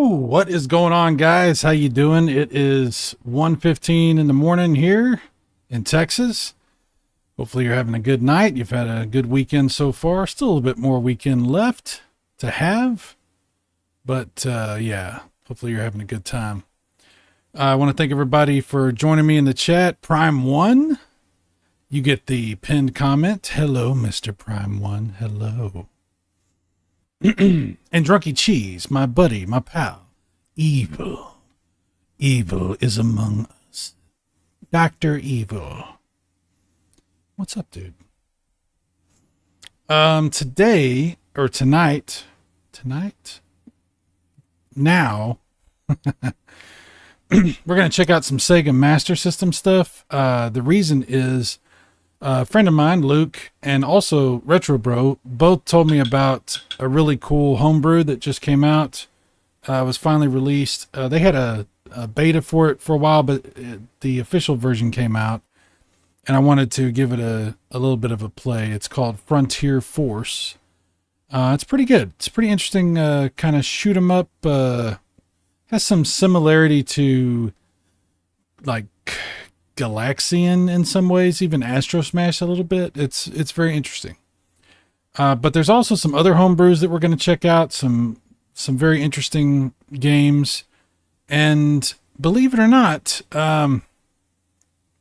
What is going on, guys? How you doing? It is 1:15 in the morning here in Texas. Hopefully you're having a good night. You've had a good weekend so far. Still a little bit more weekend left to have. But yeah, hopefully you're having a good time. I want to thank everybody for joining me in the chat. Prime 1, you get the pinned comment. Hello, Mr. Prime 1. Hello. And Drunky Cheese, my buddy, my pal. Evil. Evil is among us. Dr. Evil. What's up, dude? Today, or tonight, now, we're going to check out some Sega Master System stuff. The reason is a friend of mine, Luke, and also Retro Bro, both told me about a really cool homebrew that just came out. Was finally released. They had a beta for it for a while, but the official version came out, and I wanted to give it a little bit of a play. It's called Frontier Force. It's pretty good. It's pretty interesting, kind of shoot 'em up. Has some similarity to like Galaxian in some ways, even Astro Smash a little bit. It's very interesting. But there's also some other homebrews that we're going to check out, some very interesting games. And believe it or not, we're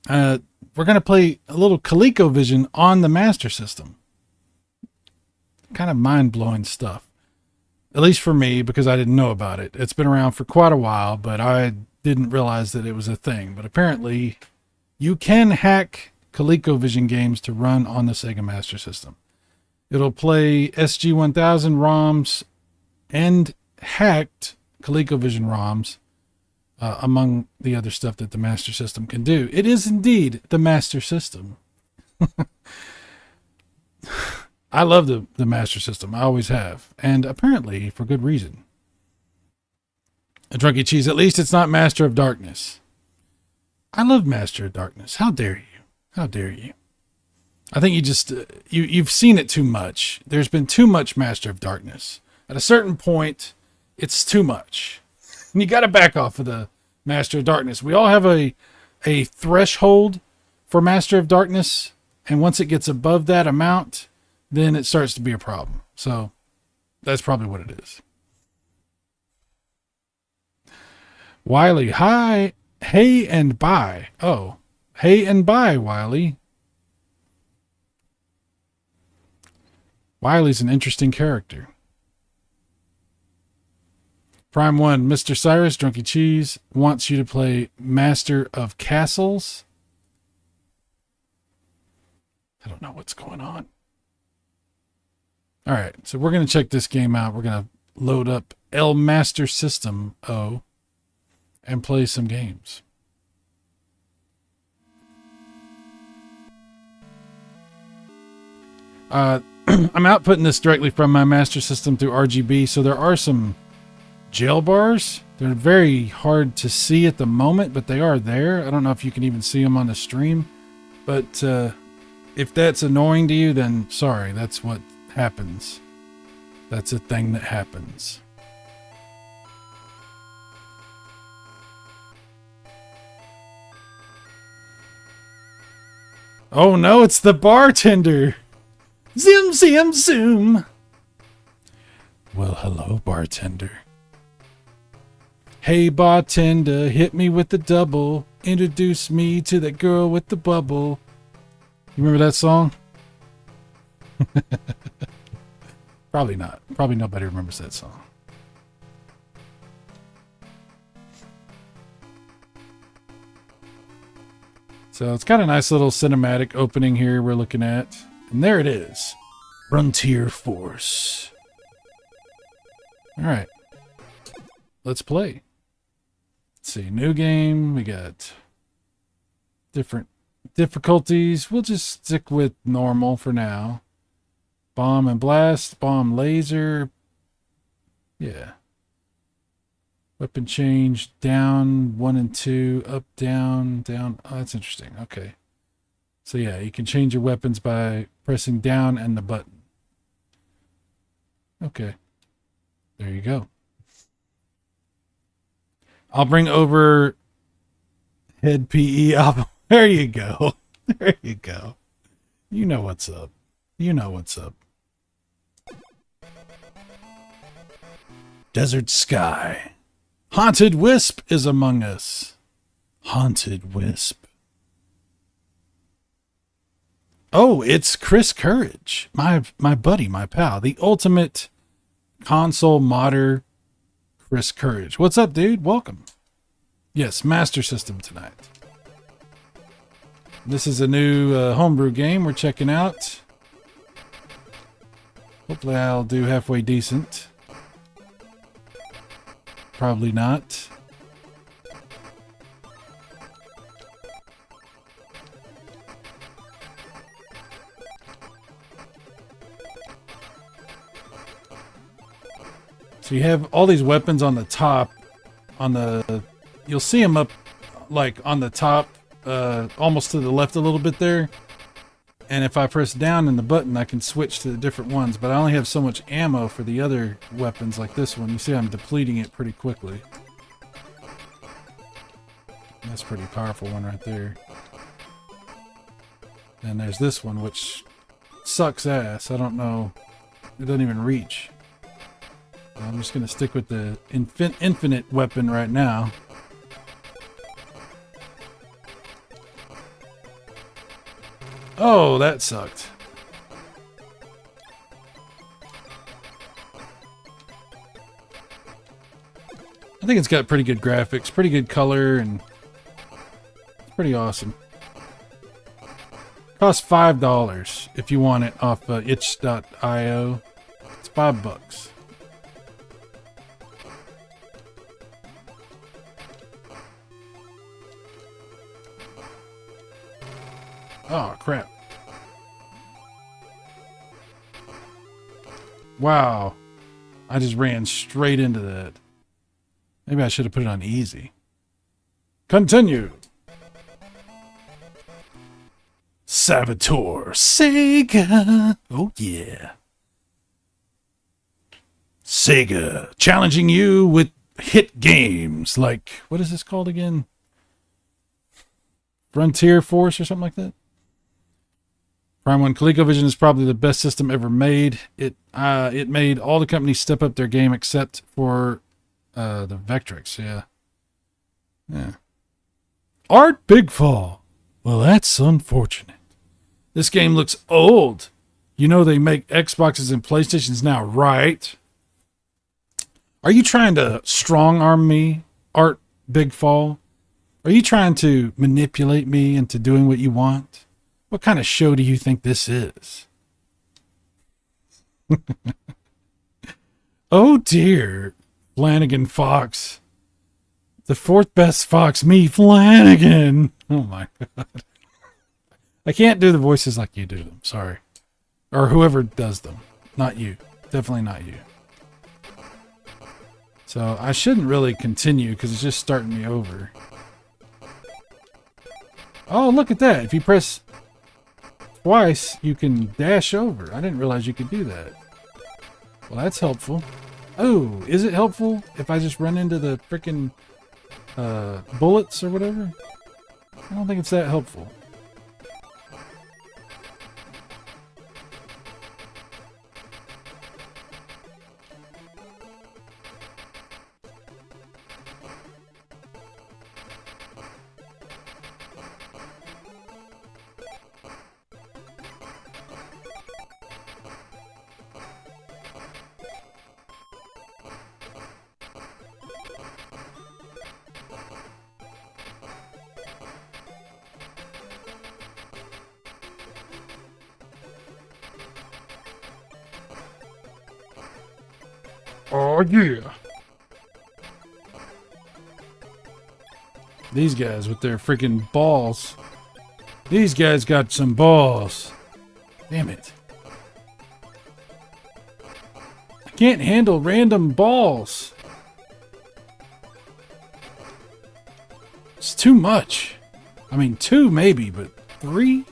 going to play a little ColecoVision on the Master System. Kind of mind-blowing stuff. At least for me, because I didn't know about it. It's been around for quite a while, but I didn't realize that it was a thing. But apparently, you can hack ColecoVision games to run on the Sega Master System. It'll play SG-1000 ROMs and hacked ColecoVision ROMs, among the other stuff that the Master System can do. It is indeed the Master System. I love the Master System. I always have. And apparently for good reason. A Drunky Cheese, at least it's not Master of Darkness. I love Master of Darkness. How dare you? How dare you? I think you just, you've seen it too much. There's been too much Master of Darkness. At a certain point, it's too much. And you got to back off of the Master of Darkness. We all have a threshold for Master of Darkness. And once it gets above that amount, then it starts to be a problem. So that's probably what it is. Wiley, hi. Hey and bye. Oh, hey and bye, Wiley. Wiley's an interesting character. Prime 1, Mr. Cyrus, Drunky Cheese, wants you to play Master of Castles. I don't know what's going on. All right, so we're going to check this game out. We're going to load up El Master System O and play some games. I'm outputting this directly from my Master System through RGB, so there are some jail bars. They're very hard to see at the moment, but they are there. I don't know if you can even see them on the stream, but if that's annoying to you, then sorry, that's what happens. That's a thing that happens. Oh no, it's the bartender. Zim, zim, zoom. Well, hello, bartender. Hey, bartender, hit me with the double. Introduce me to that girl with the bubble. You remember that song? Probably not. Probably nobody remembers that song. So it's got a nice little cinematic opening here we're looking at. And there it is. Frontier Force. All right. Let's play. Let's see. New game. We got different difficulties. We'll just stick with normal for now. Bomb and blast. Bomb laser. Yeah. Weapon change, down, 1 and 2, up, down, down. Oh, that's interesting. Okay. So yeah, you can change your weapons by pressing down and the button. Okay. There you go. I'll bring over head PE album. There you go. There you go. You know what's up. You know what's up. Desert Sky. Haunted Wisp is among us. Haunted Wisp. Oh, it's Chris Courage. My buddy, my pal. The ultimate console modder, Chris Courage. What's up, dude? Welcome. Yes, Master System tonight. This is a new homebrew game we're checking out. Hopefully I'll do halfway decent. Probably not. So you have all these weapons on the top. You'll see them up like on the top, almost to the left a little bit there. And if I press down in the button, I can switch to the different ones. But I only have so much ammo for the other weapons like this one. You see I'm depleting it pretty quickly. That's a pretty powerful one right there. And there's this one, which sucks ass. I don't know. It doesn't even reach. I'm just going to stick with the infinite weapon right now. Oh, that sucked. I think it's got pretty good graphics, pretty good color, and it's pretty awesome. Costs $5 if you want it off itch.io. It's $5. Oh, crap. Wow. I just ran straight into that. Maybe I should have put it on easy. Continue. Saboteur Sega. Oh, yeah. Sega challenging you with hit games like, what is this called again? Frontier Force or something like that? Prime 1 ColecoVision is probably the best system ever made. It made all the companies step up their game except for the Vectrex, yeah. Yeah. Art Bigfall. Well, that's unfortunate. This game looks old. You know they make Xboxes and PlayStations now, right? Are you trying to strong-arm me, Art Bigfall? Are you trying to manipulate me into doing what you want? What kind of show do you think this is? Oh dear, Flanagan Fox. The fourth best Fox, me, Flanagan. Oh my God. I can't do the voices like you do them, sorry. Or whoever does them. Not you. Definitely not you. So I shouldn't really continue because it's just starting me over. Oh, look at that. If you press twice, you can dash over. I didn't realize you could do that. Well, that's helpful. Oh, is it helpful if I just run into the frickin' bullets or whatever? I don't think it's that helpful. Oh, yeah. These guys with their freaking balls. These guys got some balls. Damn it. I can't handle random balls. It's too much. I mean, 2 maybe, but 3?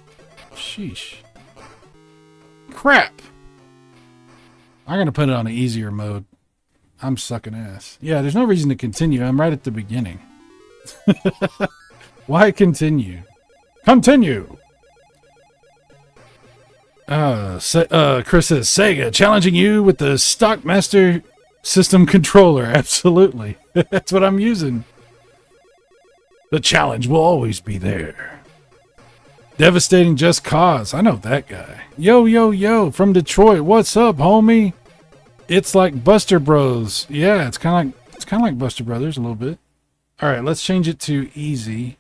Sheesh. Crap. I'm going to put it on an easier mode. I'm sucking ass. Yeah, there's no reason to continue. I'm right at the beginning. Why continue? Continue! Chris says, Sega challenging you with the Stock Master System controller. Absolutely. That's what I'm using. The challenge will always be there. Devastating Just Cause. I know that guy. Yo, yo, yo, from Detroit. What's up, homie? It's like Buster Bros. Yeah, it's kind of like Buster Brothers a little bit. All right, let's change it to easy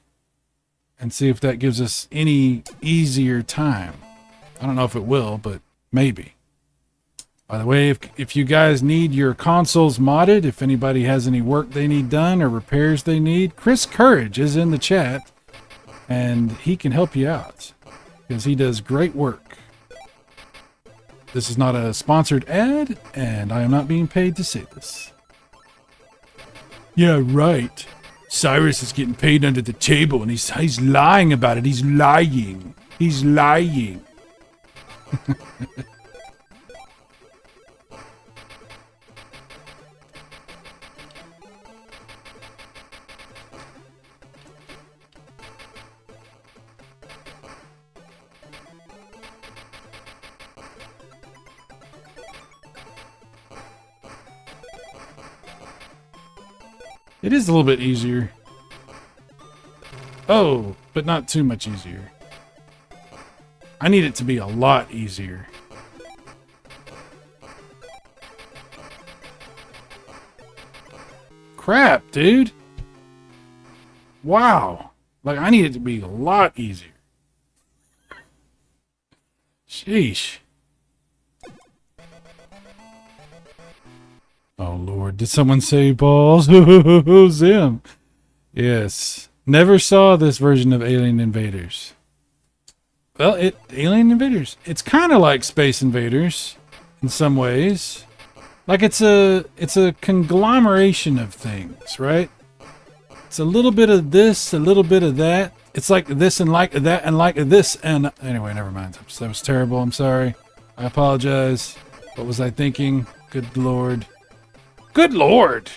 and see if that gives us any easier time. I don't know if it will, but maybe. By the way, if you guys need your consoles modded, if anybody has any work they need done or repairs they need, Chris Courage is in the chat, and he can help you out because he does great work. This is not a sponsored ad, and I am not being paid to say this. Yeah, right. Cyrus is getting paid under the table, and he's lying about it. He's lying. He's lying. It is a little bit easier. Oh, but not too much easier. I need it to be a lot easier. Crap, dude. Wow. Like, I need it to be a lot easier. Sheesh. Oh, Lord. Did someone say balls? Who's him? Yes. Never saw this version of Alien Invaders. Well, Alien Invaders. It's kind of like Space Invaders in some ways. Like it's a conglomeration of things, right? It's a little bit of this, a little bit of that. It's like this and like that and like this and... Anyway, never mind. That was terrible. I'm sorry. I apologize. What was I thinking? Good Lord. Good Lord!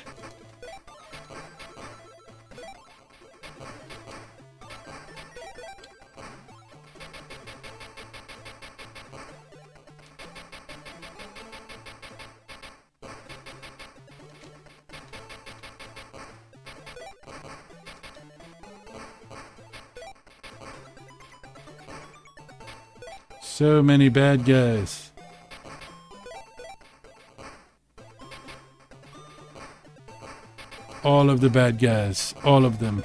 So many bad guys. All of the bad guys. All of them.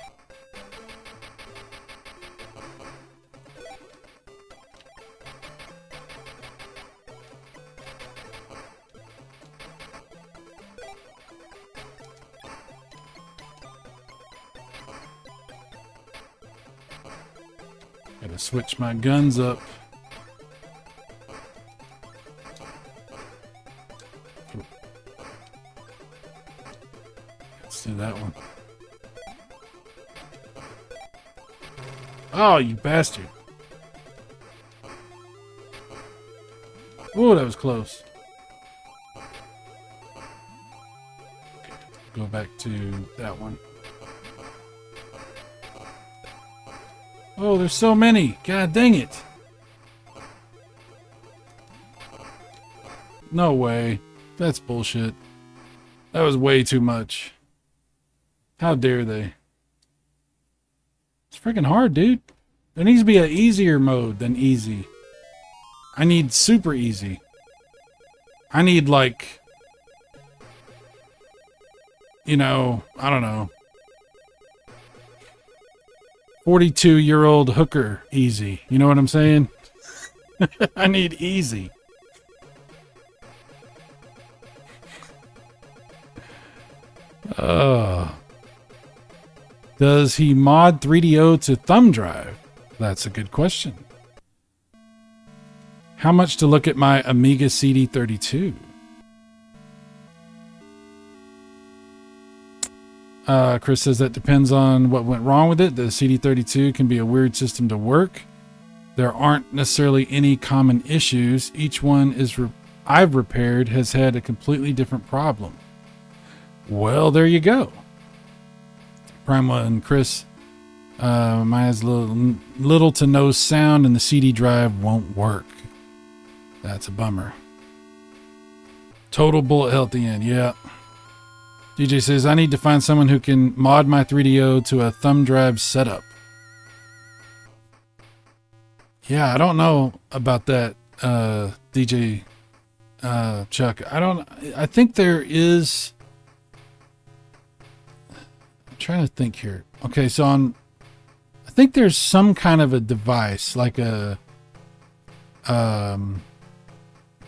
Gotta switch my guns up. Do that one. Oh, you bastard. Oh, that was close. Okay, go back to that one. Oh, there's so many. God dang it. No way. That's bullshit. That was way too much. How dare they? It's freaking hard, dude. There needs to be an easier mode than easy. I need super easy. I need like, you know, I don't know. 42-year-old hooker easy. You know what I'm saying? I need easy. Does he mod 3DO to thumb drive? That's a good question. How much to look at my Amiga CD32? Chris says that depends on what went wrong with it. The CD32 can be a weird system to work. There aren't necessarily any common issues. Each one I've repaired has had a completely different problem. Well, there you go. Prima and Chris, mine has little to no sound and the CD drive won't work. That's a bummer. Total bullet hell at the end, yeah. DJ says, I need to find someone who can mod my 3DO to a thumb drive setup. Yeah, I don't know about that, DJ Chuck. I think there is... I'm trying to think here. Okay, so I think there's some kind of a device, like a...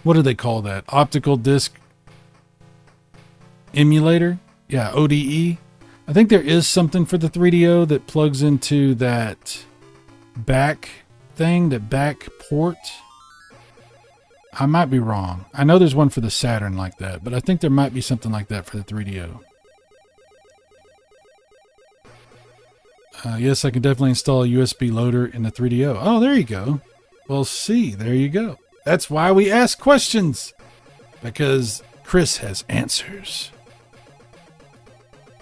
what do they call that? Optical disc emulator? Yeah, ODE. I think there is something for the 3DO that plugs into that back thing, that back port. I might be wrong. I know there's one for the Saturn like that, but I think there might be something like that for the 3DO. Yes, I can definitely install a USB loader in the 3DO. Oh, there you go. Well, see, there you go. That's why we ask questions. Because Chris has answers.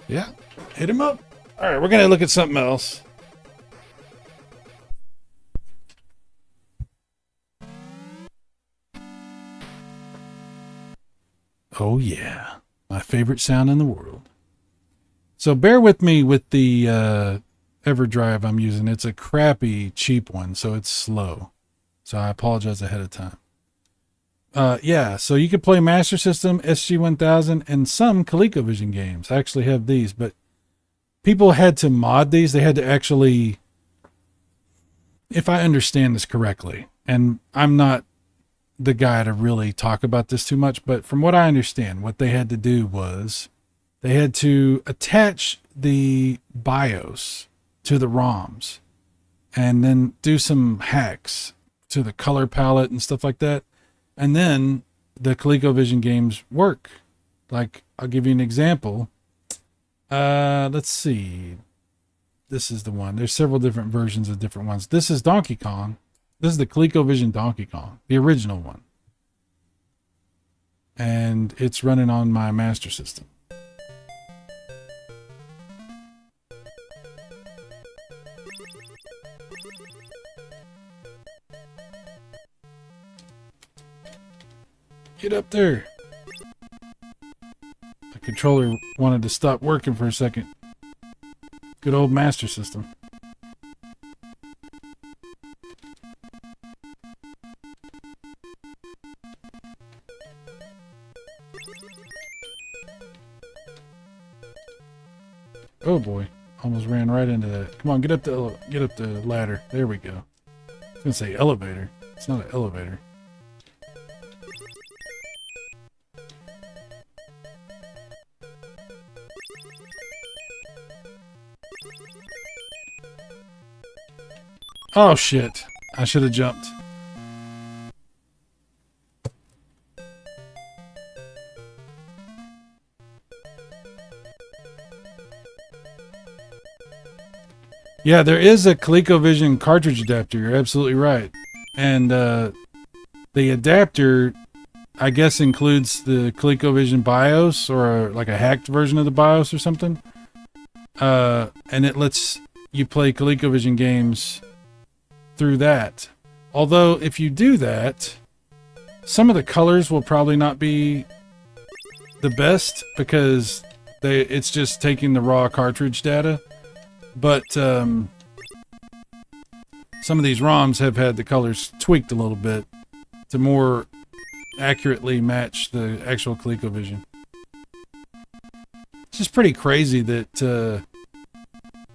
Yeah, hit him up. All right, we're going to look at something else. Oh, yeah. My favorite sound in the world. So bear with me with the EverDrive I'm using. It's a crappy, cheap one, so it's slow. So I apologize ahead of time. Yeah, so you could play Master System, SG-1000, and some ColecoVision games. I actually have these, but people had to mod these. They had to actually, if I understand this correctly, and I'm not the guy to really talk about this too much, but from what I understand, what they had to do was they had to attach the BIOS to the ROMs and then do some hacks to the color palette and stuff like that. And then the ColecoVision games work. Like, I'll give you an example. Let's see. This is the one. There's several different versions of different ones. This is Donkey Kong. This is the ColecoVision Donkey Kong, the original one. And it's running on my Master System. Get up there. The controller wanted to stop working for a second. Good old Master System. Oh boy, almost ran right into that. Come on, get up the ladder. There we go. I was gonna say elevator. It's not an elevator. Oh shit, I should have jumped. Yeah, there is a ColecoVision cartridge adapter. You're absolutely right. And the adapter, I guess, includes the ColecoVision BIOS or like a hacked version of the BIOS or something. And it lets you play ColecoVision games through that. Although, if you do that, some of the colors will probably not be the best because it's just taking the raw cartridge data. But some of these ROMs have had the colors tweaked a little bit to more accurately match the actual ColecoVision. It's just pretty crazy that the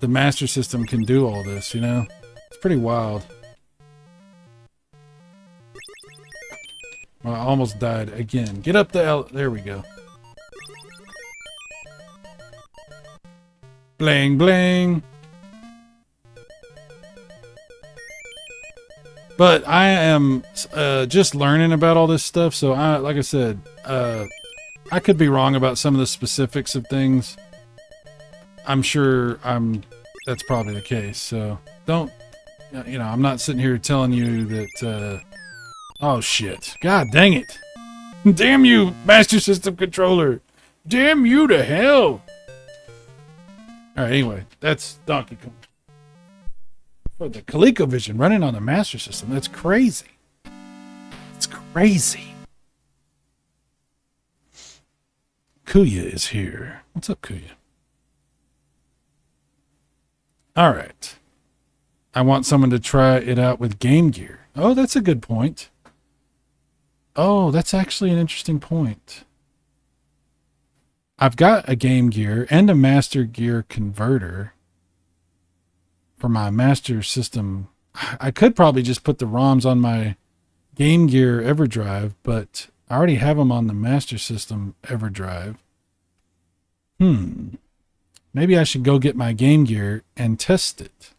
Master System can do all this, you know? It's pretty wild. Well, I almost died again. Get up the there we go. Bling, bling. But I am just learning about all this stuff, so like I said, I could be wrong about some of the specifics of things. I'm sure that's probably the case, so don't, you know, I'm not sitting here telling you that, oh shit, god dang it. Damn you, Master System controller. Damn you to hell! Alright, anyway, that's Donkey Kong. For the ColecoVision running on the Master System, that's crazy. It's crazy. Kuya is here. What's up, Kuya? Alright. I want someone to try it out with Game Gear. Oh, that's a good point. Oh, that's actually an interesting point. I've got a Game Gear and a Master Gear converter for my Master System. I could probably just put the ROMs on my Game Gear EverDrive, but I already have them on the Master System EverDrive. Maybe I should go get my Game Gear and test it.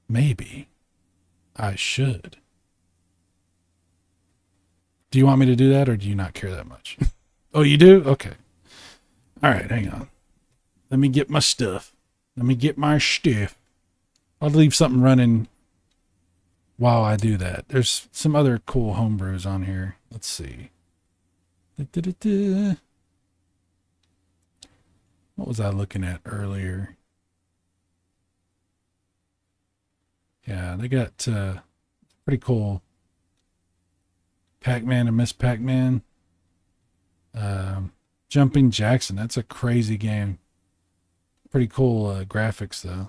Maybe I should. Do you want me to do that, or do you not care that much? Oh, you do? Okay. All right, hang on. Let me get my stuff. Let me get my stuff. I'll leave something running while I do that. There's some other cool homebrews on here. Let's see. What was I looking at earlier? Yeah, they got pretty cool Pac-Man and Miss Pac-Man. Jumping Jackson. That's a crazy game. Pretty cool graphics, though.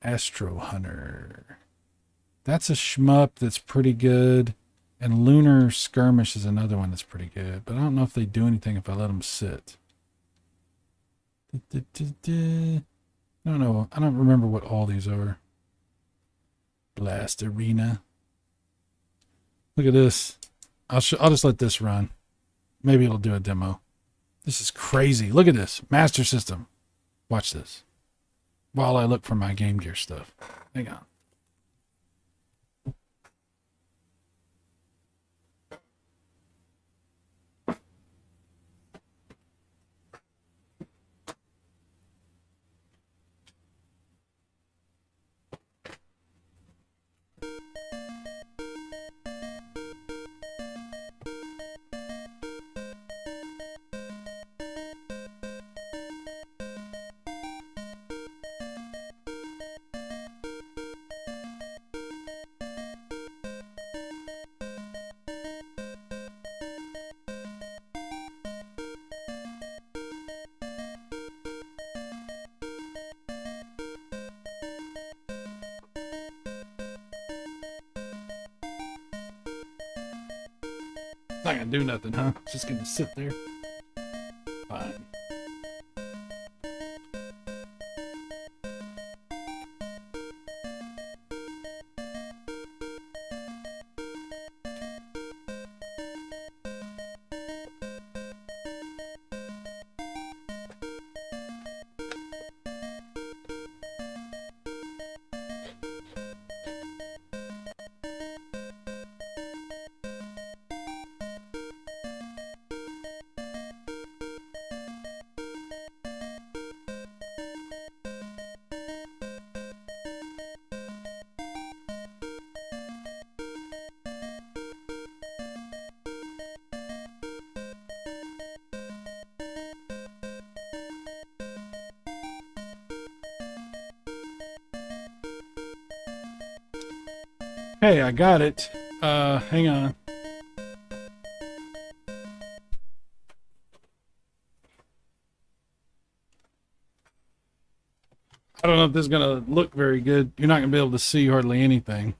Astro Hunter. That's a shmup that's pretty good. And Lunar Skirmish is another one that's pretty good. But I don't know if they do anything if I let them sit. I don't know. I don't remember what all these are. Blast Arena. Look at this. I'll just let this run. Maybe it'll do a demo. This is crazy. Look at this. Master System. Watch this. While I look for my Game Gear stuff. Hang on. Not gonna do nothing, huh? It's just gonna sit there. Fine. Hey, I got it. Hang on. I don't know if this is going to look very good. You're not going to be able to see hardly anything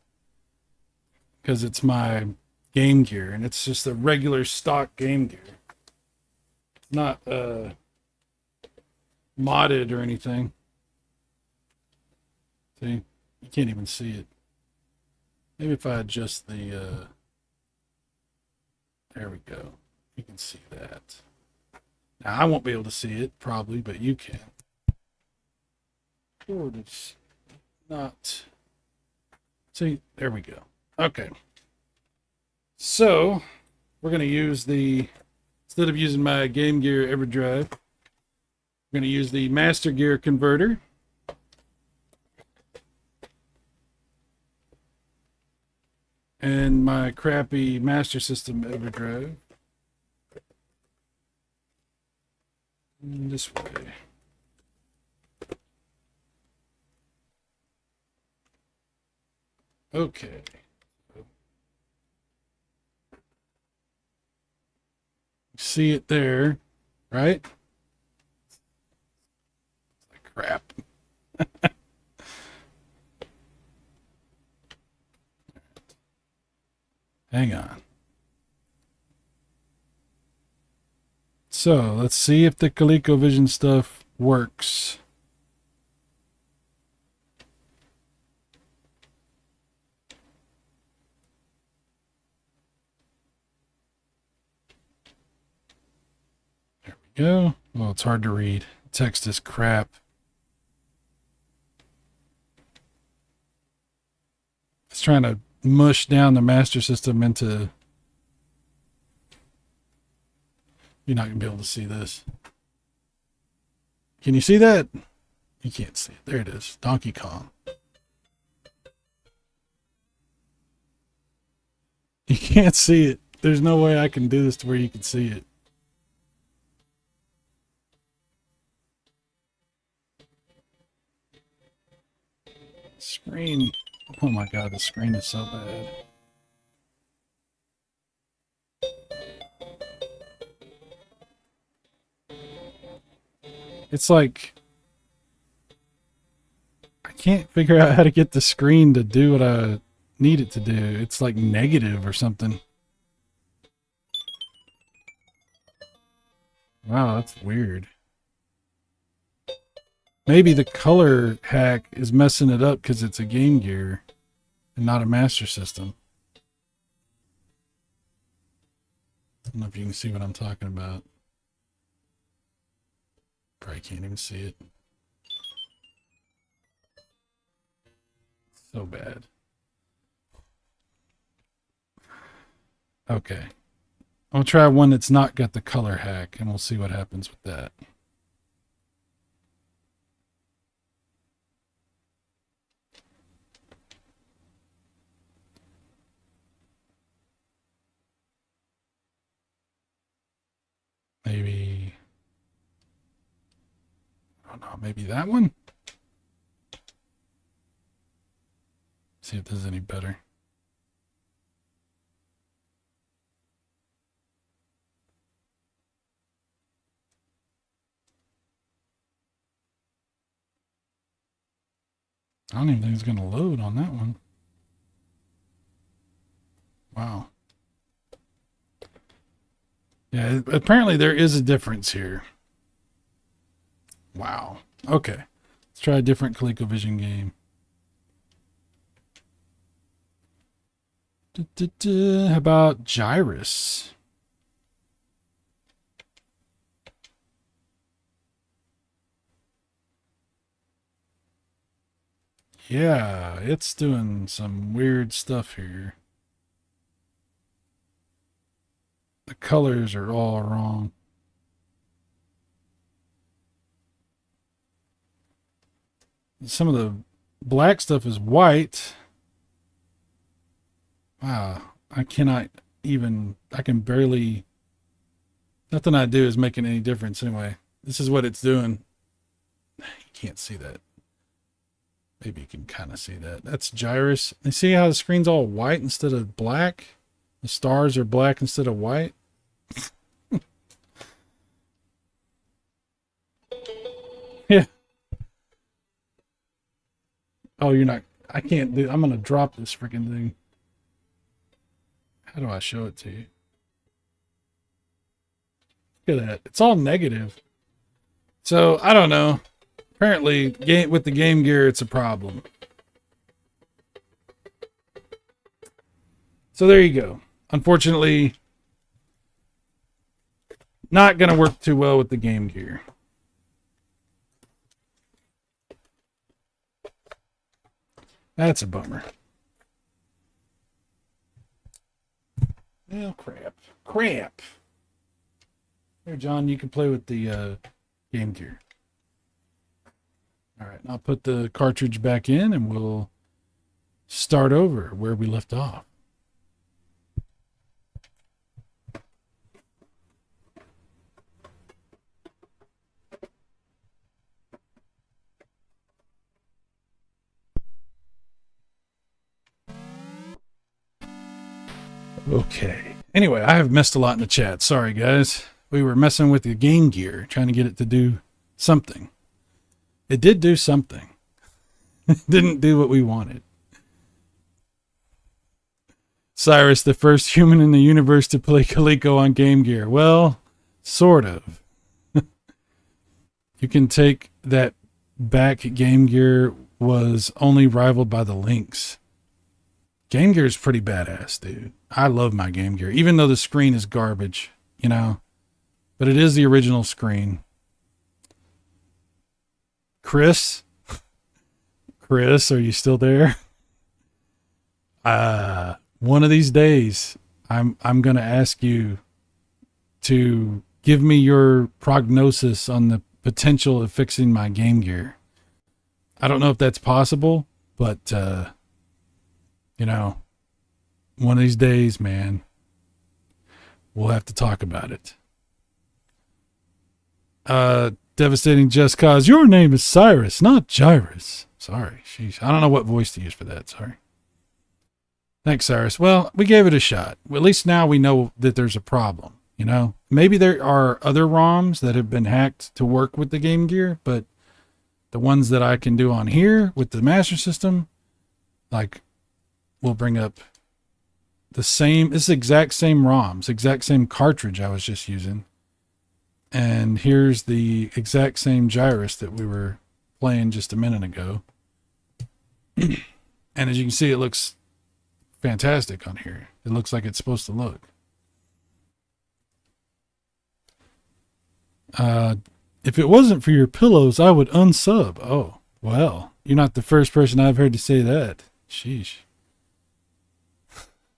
because it's my Game Gear and it's just a regular stock Game Gear. It's not modded or anything. See? You can't even see it. Maybe if I adjust the, there we go. You can see that. Now, I won't be able to see it, probably, but you can. Or it's not. See, there we go. Okay. So, we're going to use the, instead of using my Game Gear EverDrive, we're going to use the Master Gear converter. And my crappy Master System EverDrive. This way. Okay. See it there, right? Like crap. Hang on. So let's see if the ColecoVision stuff works. There we go. Well, it's hard to read. Text is crap. It's trying to mush down the Master System into... You're not going to be able to see this. Can you see that? You can't see it. There it is. Donkey Kong. You can't see it. There's no way I can do this to where you can see it. Screen. Oh my god, the screen is so bad. It's like... I can't figure out how to get the screen to do what I need it to do. It's like negative or something. Wow, that's weird. Maybe the color hack is messing it up because it's a Game Gear and not a Master System. I don't know if you can see what I'm talking about. Probably can't even see it. So bad. Okay. I'll try one that's not got the color hack and we'll see what happens with that. Maybe... I don't know, maybe that one? See if this is any better. I don't even think it's going to load on that one. Wow. Yeah, apparently there is a difference here. Wow. Okay. Let's try a different ColecoVision game. How about Cyrus? Yeah, it's doing some weird stuff here. The colors are all wrong. Some of the black stuff is white. Wow, I cannot even, I can barely, nothing I do is making any difference anyway. This is what it's doing. You can't see that. Maybe you can kind of see that. That's Cyrus. You see how the screen's all white instead of black? The stars are black instead of white. Yeah. Oh, you're not, I can't do, I'm going to drop this freaking thing. How do I show it to you? Look at that. It's all negative. So, I don't know. Apparently, with the Game Gear, it's a problem. So there you go. Unfortunately, not going to work too well with the Game Gear. That's a bummer. Oh, crap. Crap. Here, John, you can play with the Game Gear. All right, I'll put the cartridge back in and we'll start over where we left off. Okay. Anyway, I have messed a lot in the chat. Sorry, guys. We were messing with the Game Gear, trying to get it to do something. It did do something. It didn't do what we wanted. Cyrus, the first human in the universe to play Coleco on Game Gear. Well, sort of. You can take that back. Game Gear was only rivaled by the Lynx. Game Gear is pretty badass, dude. I love my Game Gear, even though the screen is garbage, you know. But it is the original screen. Chris? Chris, are you still there? One of these days, I'm going to ask you to give me your prognosis on the potential of fixing my Game Gear. I don't know if that's possible, but, you know, one of these days, man, we'll have to talk about it. Devastating Just Cause. Your name is Cyrus, not Gyrus. Sorry. Sheesh. I don't know what voice to use for that. Sorry. Thanks, Cyrus. Well, we gave it a shot. Well, at least now we know that there's a problem, you know? Maybe there are other ROMs that have been hacked to work with the Game Gear, but the ones that I can do on here with the Master System, like, will bring up the same, it's the exact same ROMs, exact same cartridge I was just using. And here's the exact same Gyrus that we were playing just a minute ago. And as you can see, it looks fantastic on here. It looks like it's supposed to look. If it wasn't for your pillows, I would unsub. Oh, well, you're not the first person I've heard to say that. Sheesh.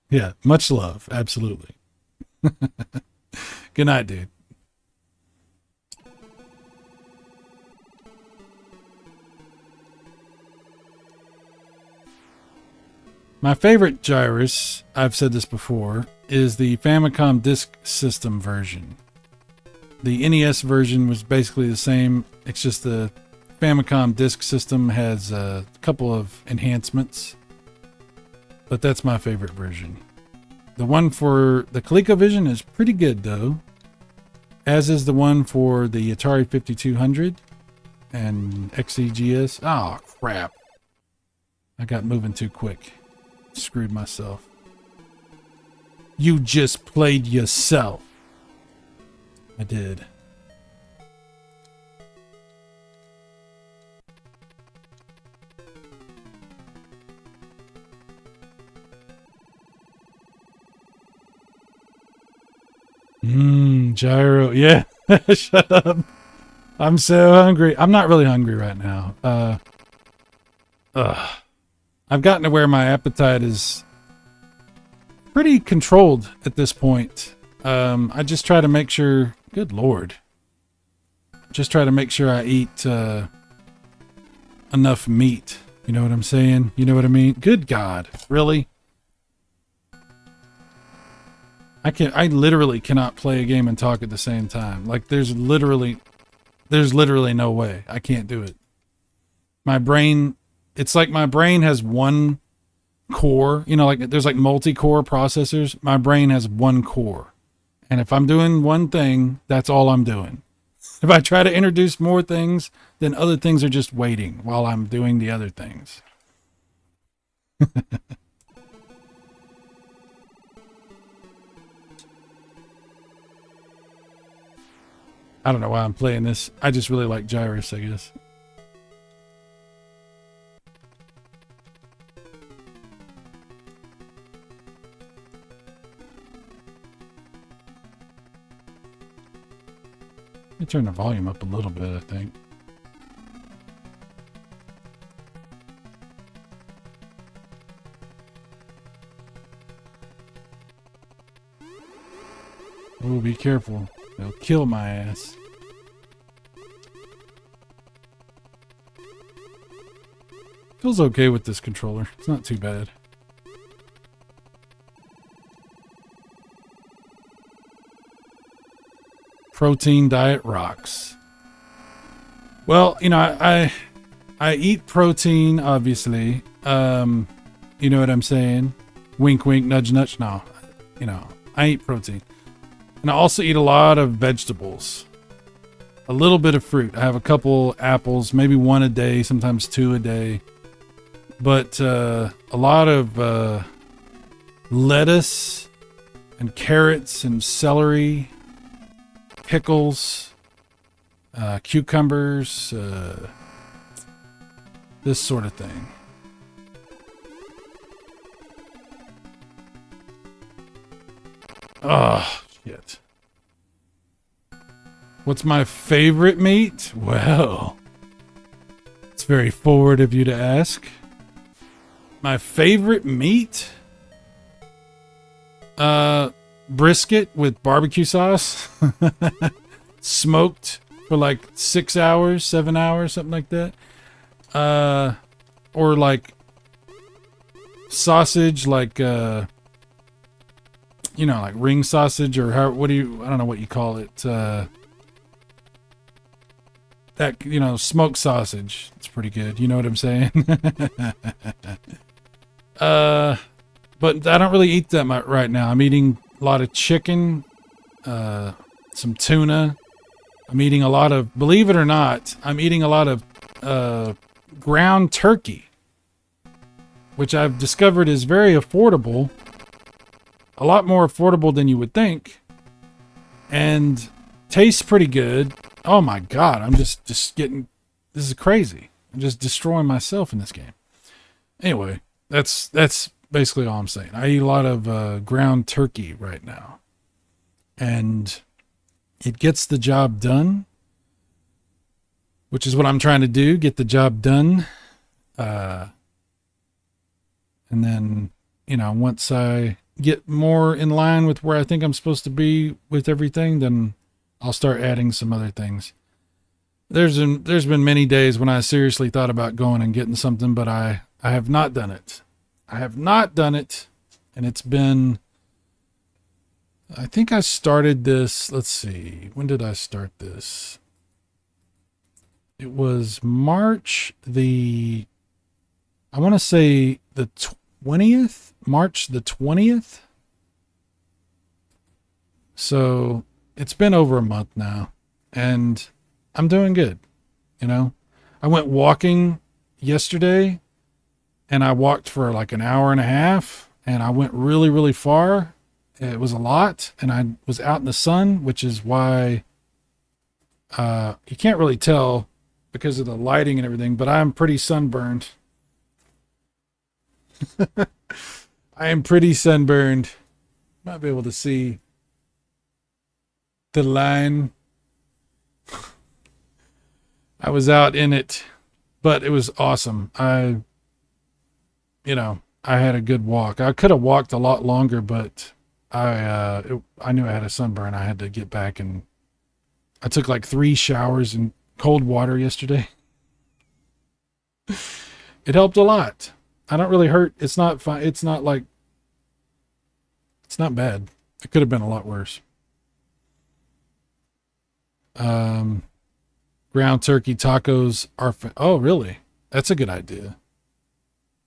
Yeah, much love. Absolutely. Good night, dude. My favorite Gyrus, I've said this before, is the Famicom Disk System version. The NES version was basically the same. It's just the Famicom Disk System has a couple of enhancements. But that's my favorite version. The one for the ColecoVision is pretty good, though. As is the one for the Atari 5200 and XEGS. Oh, crap. I got moving too quick. Screwed myself. You just played yourself. I did. Gyro. Yeah. Shut up. I'm so hungry. I'm not really hungry right now. I've gotten to where my appetite is pretty controlled at this point. I just try to make sure, good Lord, just try to make sure I eat enough meat. You know what I'm saying? You know what I mean? Good God. Really? I literally cannot play a game and talk at the same time. Like there's literally no way. I can't do it. My brain, it's like my brain has one core, you know, like there's like multi-core processors. My brain has one core. And if I'm doing one thing, that's all I'm doing. If I try to introduce more things, then other things are just waiting while I'm doing the other things. I don't know why I'm playing this. I just really like Gyrus, I guess. Let me turn the volume up a little bit, I think. Oh, be careful. They'll kill my ass. Feels okay with this controller. It's not too bad. Protein diet rocks. Well, you know, I eat protein, obviously. You know what I'm saying? Wink, wink, nudge, nudge. No, I eat protein. And I also eat a lot of vegetables. A little bit of fruit. I have a couple apples, maybe one a day, sometimes two a day. But a lot of lettuce and carrots and celery, pickles, cucumbers, this sort of thing. Oh, shit. What's my favorite meat? Well, it's very forward of you to ask. My favorite meat? Brisket with barbecue sauce. Smoked for like 6 hours, 7 hours, something like that. Or like sausage, like like ring sausage, or I don't know what you call it. That, smoked sausage. It's pretty good. You know what I'm saying? But I don't really eat that much right now. I'm eating a lot of chicken, some tuna. I'm eating a lot of, believe it or not, I'm eating a lot of ground turkey, which I've discovered is very affordable. A lot more affordable than you would think. And tastes pretty good. Oh my God, I'm just getting, this is crazy. I'm just destroying myself in this game. Anyway, that's basically all I'm saying. I eat a lot of ground turkey right now. And it gets the job done, which is what I'm trying to do, get the job done. And then, once I get more in line with where I think I'm supposed to be with everything, then I'll start adding some other things. There's been many days when I seriously thought about going and getting something, but I have not done it. I have not done it. And it's been, I think I started this, let's see, when did I start this? It was March I want to say the 20th, March the 20th. So it's been over a month now, and I'm doing good. I went walking yesterday, and I walked for like an hour and a half, and I went really, really far. It was a lot, and I was out in the sun, which is why you can't really tell because of the lighting and everything, but I'm pretty sunburned. I am pretty sunburned. Might be able to see the line. I was out in it, but it was awesome. I had a good walk. I could have walked a lot longer, but I knew I had a sunburn. I had to get back, and I took like 3 showers in cold water yesterday. It helped a lot. I don't really hurt. It's not fine. It's not bad. It could have been a lot worse. Ground turkey tacos are, oh, really? That's a good idea.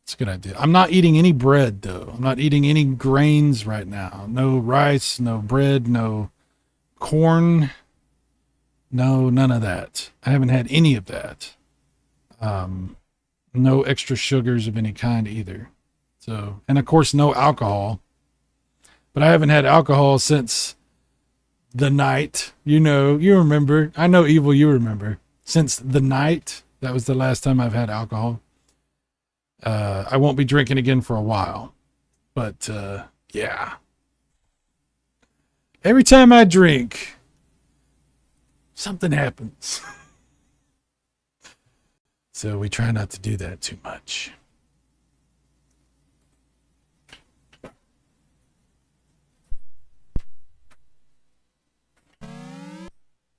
It's a good idea. I'm not eating any bread, though. I'm not eating any grains right now. No rice, no bread, no corn. No, none of that. I haven't had any of that. No extra sugars of any kind either. So, and of course, no alcohol. But I haven't had alcohol since the night. You remember. I know, Evil, you remember. Since the night, that was the last time I've had alcohol. I won't be drinking again for a while. But, yeah. Every time I drink, something happens. So we try not to do that too much.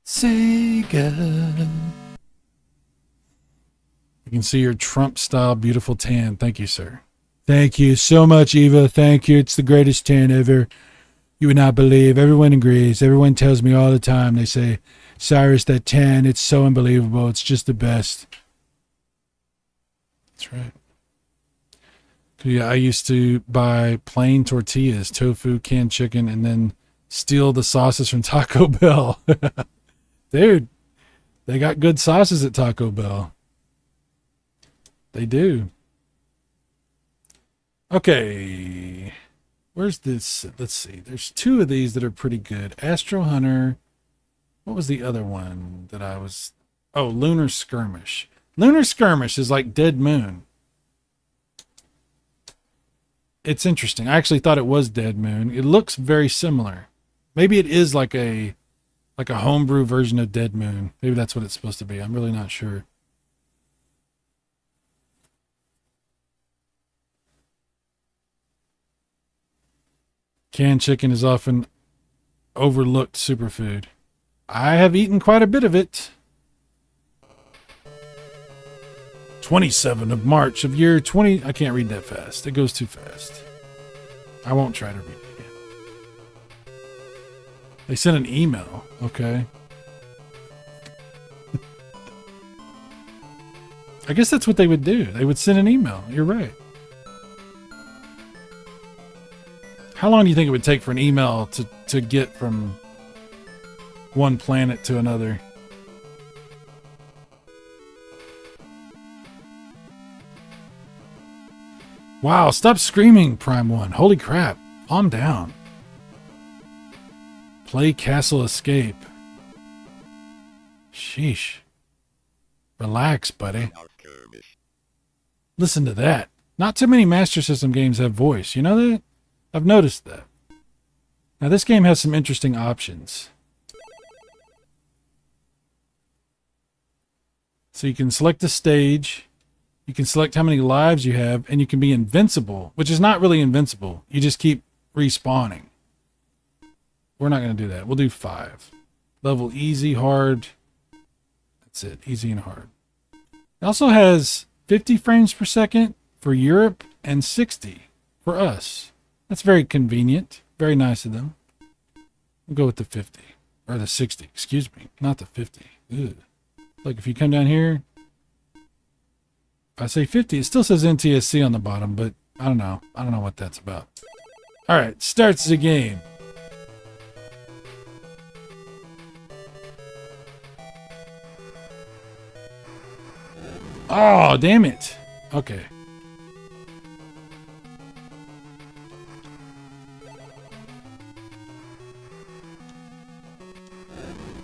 Sega. You can see your Trump-style beautiful tan. Thank you, sir. Thank you so much, Eva. Thank you. It's the greatest tan ever. You would not believe. Everyone agrees. Everyone tells me all the time. They say, Cyrus, that tan, it's so unbelievable. It's just the best. That's right. Yeah, I used to buy plain tortillas, tofu, canned chicken, and then steal the sauces from Taco Bell. Dude, they got good sauces at Taco Bell. They do. Okay. Where's this? Let's see. There's two of these that are pretty good. Astro Hunter. What was the other one that I was... Oh, Lunar Skirmish. Lunar Skirmish is like Dead Moon. It's interesting. I actually thought it was Dead Moon. It looks very similar. Maybe it is like a homebrew version of Dead Moon. Maybe that's what it's supposed to be. I'm really not sure. Canned chicken is often overlooked superfood. I have eaten quite a bit of it. 27 of March of year 20... I can't read that fast. It goes too fast. I won't try to read it again. They sent an email. Okay. I guess that's what they would do. They would send an email. You're right. How long do you think it would take for an email to get from one planet to another? Wow, stop screaming, Prime One. Holy crap. Calm down. Play Castle Escape. Sheesh. Relax, buddy. Listen to that. Not too many Master System games have voice. You know that? I've noticed that. Now this game has some interesting options. So you can select the stage, you can select how many lives you have, and you can be invincible, which is not really invincible. You just keep respawning. We're not going to do that. We'll do 5. Level easy, hard. That's it. Easy and hard. It also has 50 frames per second for Europe and 60 for us. That's very convenient. Very nice of them. We'll go with the 50. Or the 60. Excuse me. Not the 50. Ugh. Look, if you come down here, if I say 50, it still says NTSC on the bottom, but I don't know. I don't know what that's about. Alright, starts the game. Oh, damn it. Okay.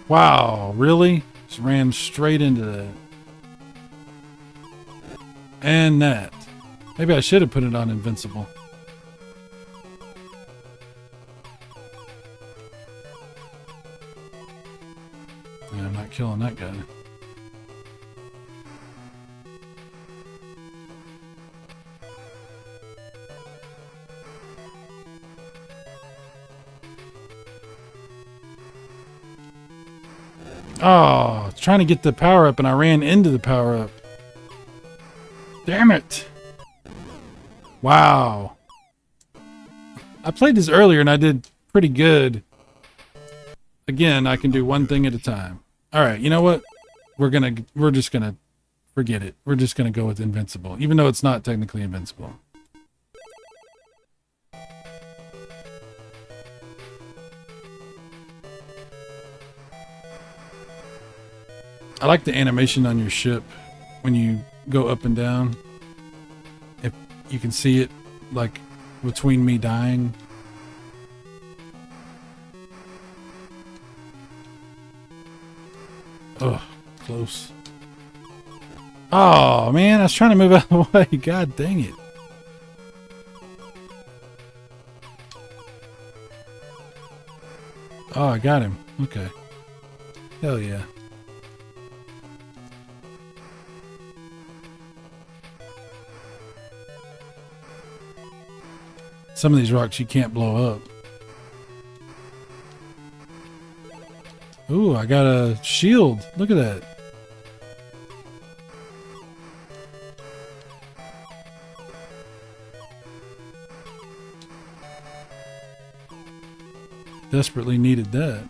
Wow, really? Just ran straight into that. And that. Maybe I should have put it on invincible. Yeah, I'm not killing that guy. Oh, trying to get the power up and I ran into the power up. Damn it. Wow. I played this earlier and I did pretty good. Again, I can do one thing at a time. All right, you know what? We're just gonna forget it. We're just gonna go with invincible, even though it's not technically invincible. I like the animation on your ship when you go up and down. If you can see it, like, between me dying. Oh, close. Oh, man, I was trying to move out of the way. God dang it. Oh, I got him. Okay. Hell yeah. Some of these rocks you can't blow up. Ooh, I got a shield. Look at that. Desperately needed that.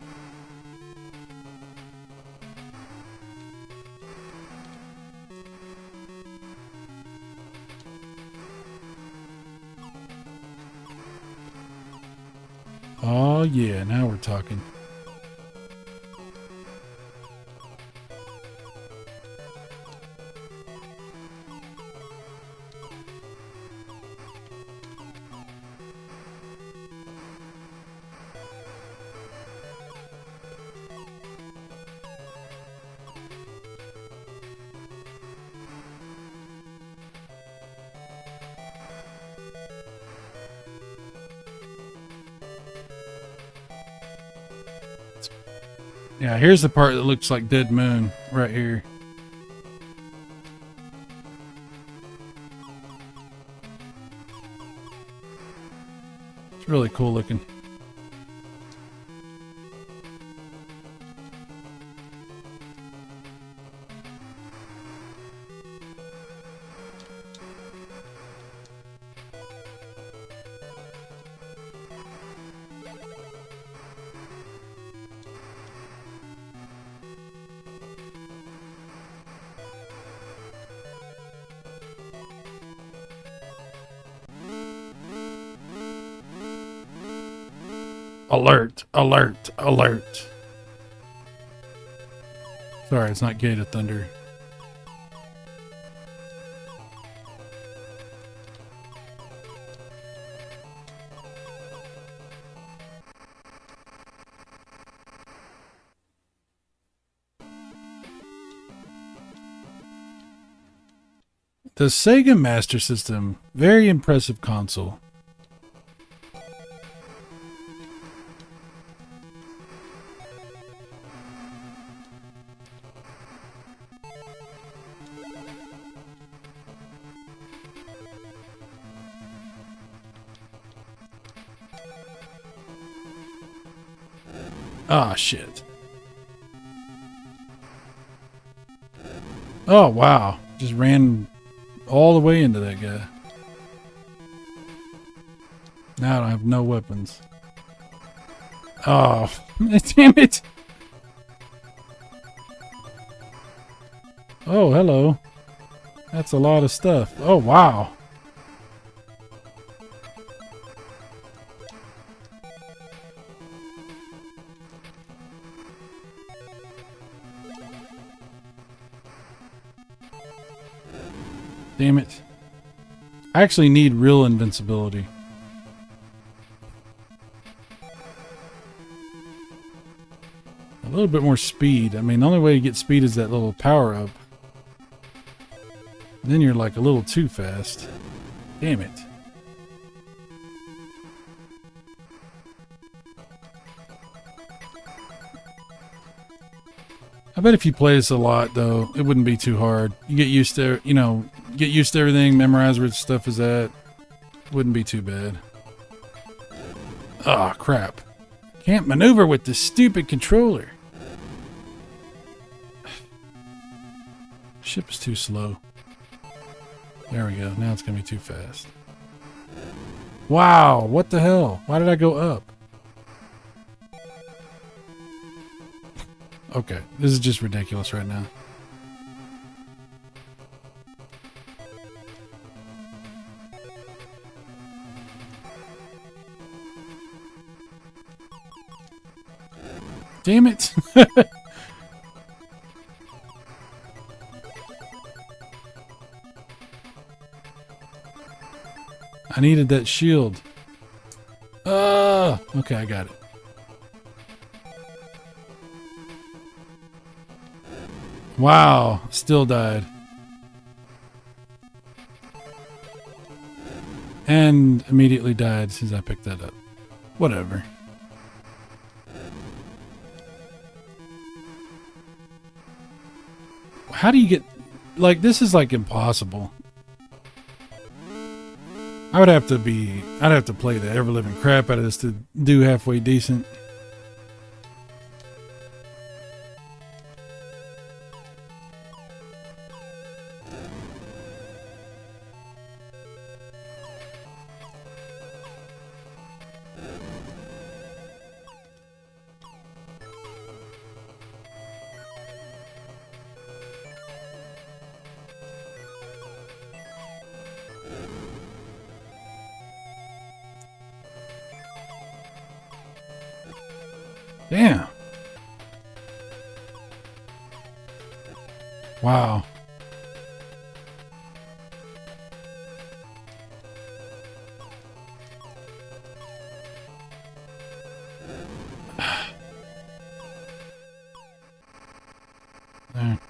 Oh yeah, now we're talking. Yeah, here's the part that looks like Dead Moon right here. It's really cool looking. Alert, alert, alert. Sorry, it's not Gate of Thunder. The Sega Master System, very impressive console. Ah, shit. Oh, wow. Just ran all the way into that guy. Now I don't have no weapons. Oh, damn it. Oh, hello. That's a lot of stuff. Oh, wow. Damn it. I actually need real invincibility. A little bit more speed. I mean, the only way you get speed is that little power up. And then you're like a little too fast. Damn it. I bet if you play this a lot, though, it wouldn't be too hard. You get used to, you know, get used to everything, memorize where stuff is at. Wouldn't be too bad. Ah, crap. Can't maneuver with this stupid controller. Ship is too slow. There we go. Now it's going to be too fast. Wow, what the hell? Why did I go up? Okay, this is just ridiculous right now. Damn it. I needed that shield. Okay, I got it. Wow, still died. And immediately died as soon as I picked that up. Whatever. How do you get... Like, this is like impossible. I'd have to play the ever-living crap out of this to do halfway decent. Damn. Wow.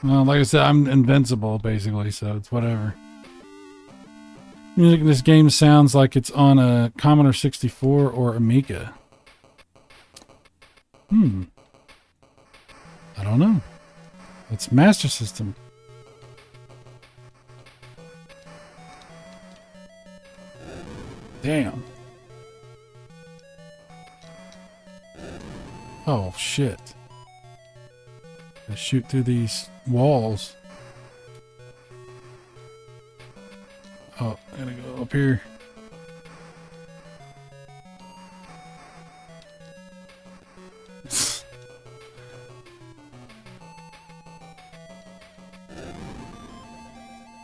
Well, like I said, I'm invincible, basically, so it's whatever. Music in this game sounds like it's on a Commodore 64 or Amiga. I don't know. It's Master System. Damn. Oh, shit. I shoot through these walls. Oh, I gotta go up here.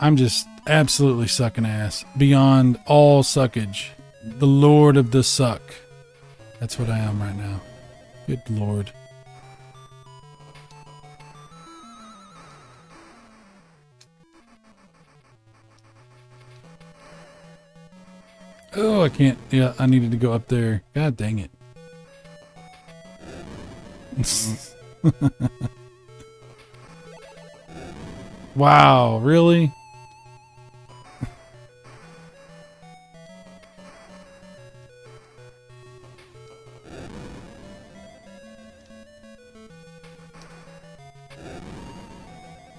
I'm just absolutely sucking ass. Beyond all suckage. The Lord of the Suck. That's what I am right now. Good Lord. Oh, I can't. Yeah, I needed to go up there. God dang it. Wow, really?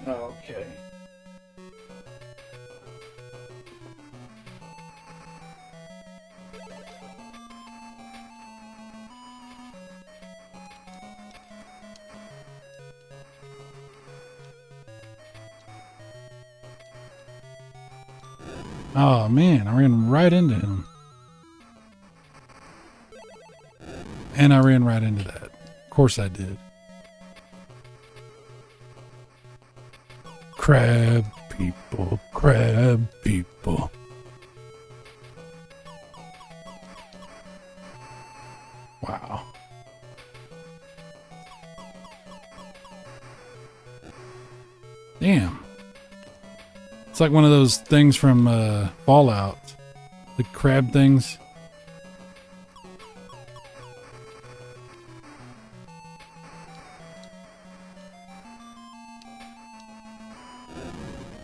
Okay. Oh man, I ran right into him. And I ran right into that. Of course I did. Crab people, crab people. Wow. Damn. It's like one of those things from Fallout. The crab things.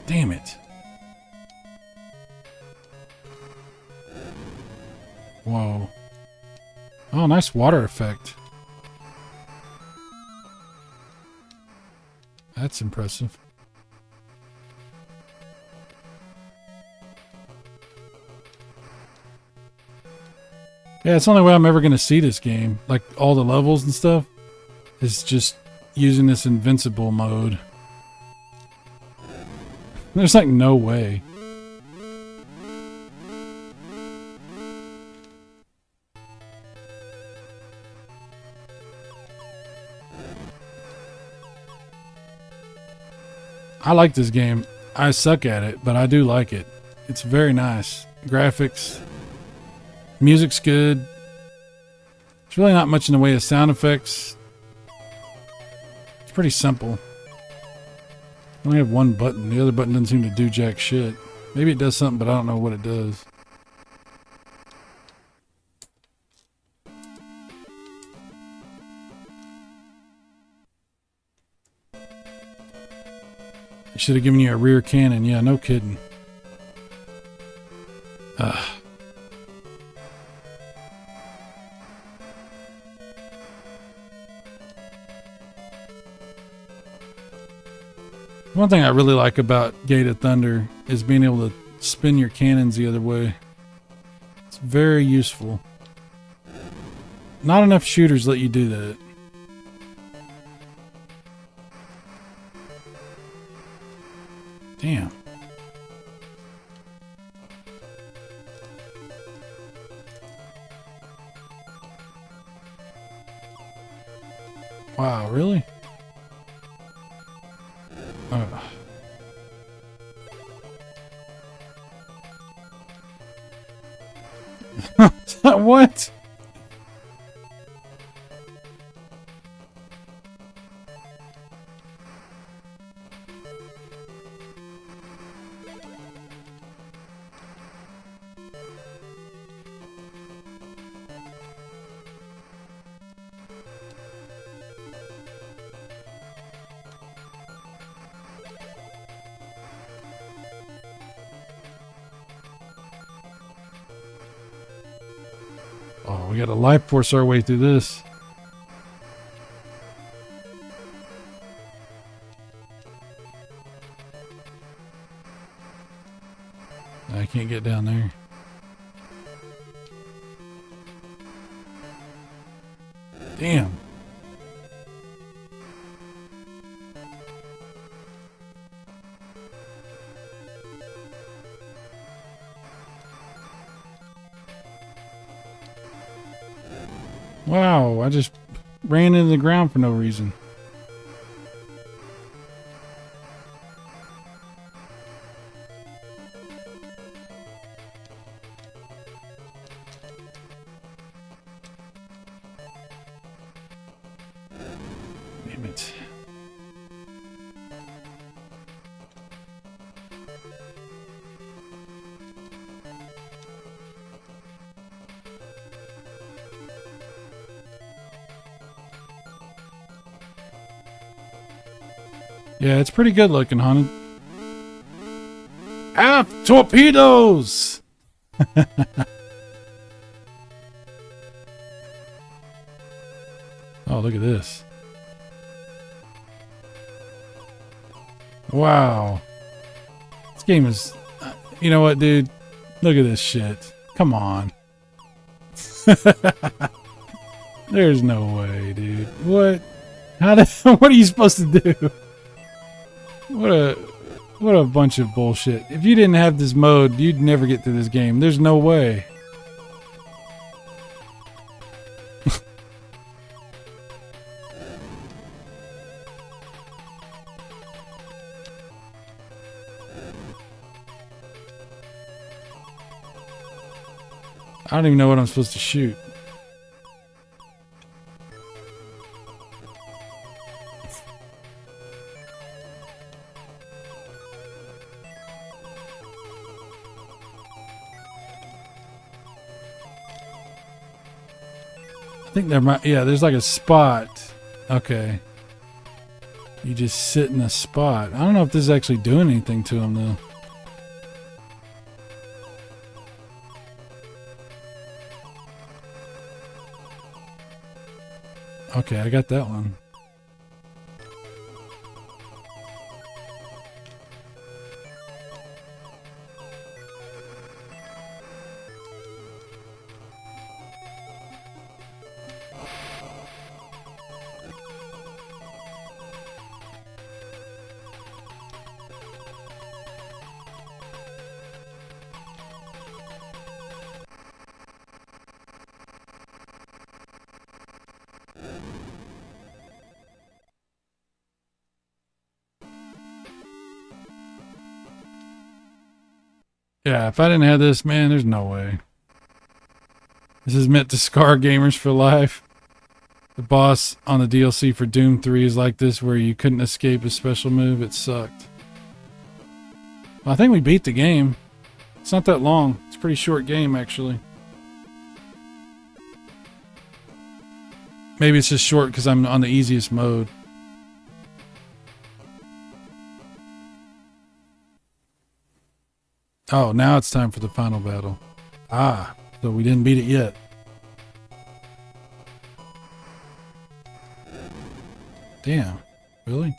Damn it. Whoa. Oh, nice water effect. That's impressive. Yeah, it's the only way I'm ever going to see this game. Like, all the levels and stuff. Is just using this invincible mode. There's like no way. I like this game. I suck at it, but I do like it. It's very nice. Graphics. Music's good. It's really not much in the way of sound effects. It's pretty simple. I only have one button. The other button doesn't seem to do jack shit. Maybe it does something, but I don't know what it does. I should have given you a rear cannon. Yeah, no kidding. Ugh. One thing I really like about Gate of Thunder is being able to spin your cannons the other way. It's very useful. Not enough shooters let you do that. Damn. Wow, really? What? Oh, we got to life force our way through this. I can't get down there. Damn. Wow, I just ran into the ground for no reason. Damn it. Yeah, it's pretty good looking, Haunted. Ah, torpedoes! Oh, look at this. Wow. This game is... You know what, dude? Look at this shit. Come on. There's no way, dude. What? What are you supposed to do? What a bunch of bullshit. If you didn't have this mode, you'd never get through this game. There's no way. I don't even know what I'm supposed to shoot. I think there might, yeah, there's like a spot. Okay. You just sit in a spot. I don't know if this is actually doing anything to him, though. Okay, I got that one. Yeah, if I didn't have this, man, there's no way. This is meant to scar gamers for life. The boss on the DLC for Doom 3 is like this, where you couldn't escape a special move. It sucked. Well, I think we beat the game. It's not that long. It's a pretty short game, actually. Maybe it's just short because I'm on the easiest mode. Oh, now it's time for the final battle. Ah, so we didn't beat it yet. Damn, really?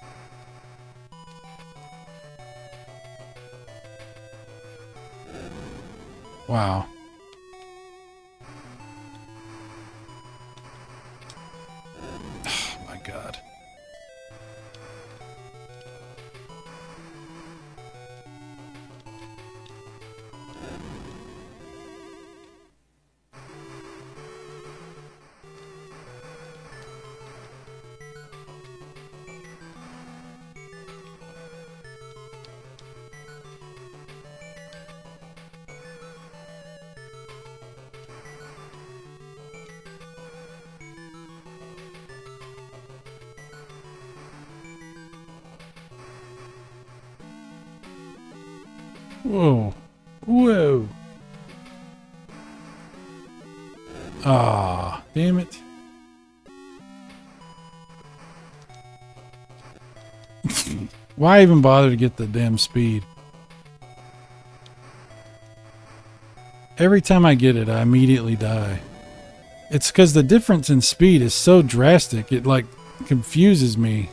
Wow. Oh my God. Whoa. Whoa. Ah, damn it. Why even bother to get the damn speed? Every time I get it, I immediately die. It's because the difference in speed is so drastic. It like confuses me.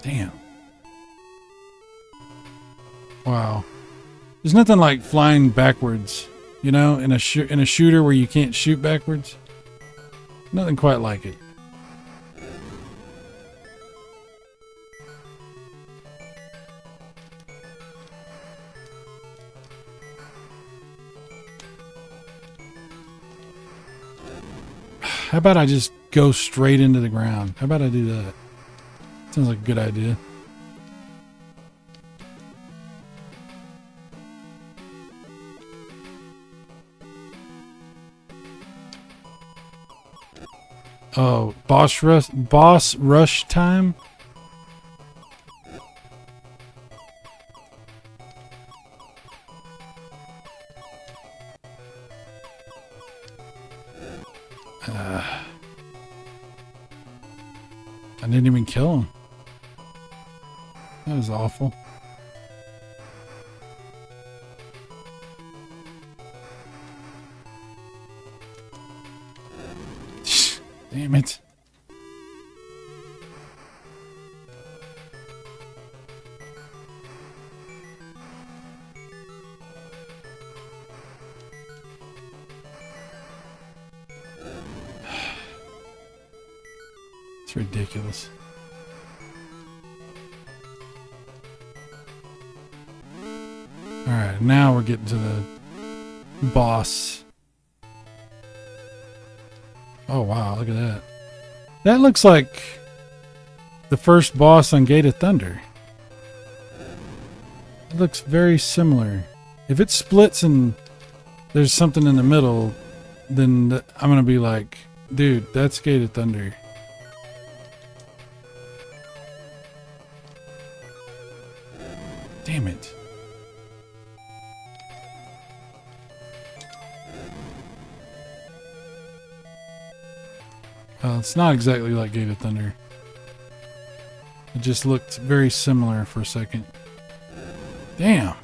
Damn. Wow. There's nothing like flying backwards, you know, in a shooter where you can't shoot backwards. Nothing quite like it. How about I just go straight into the ground? How about I do that? Sounds like a good idea. Oh, boss rush time? I didn't even kill him. That was awful. Damn it. It's ridiculous. Alright, now we're getting to the boss. Oh wow, look at that. That looks like the first boss on Gate of Thunder. It looks very similar. If it splits and there's something in the middle, then I'm gonna be like, dude, that's Gate of Thunder. Damn it. It's not exactly like Gate of Thunder. It just looked very similar for a second. Damn.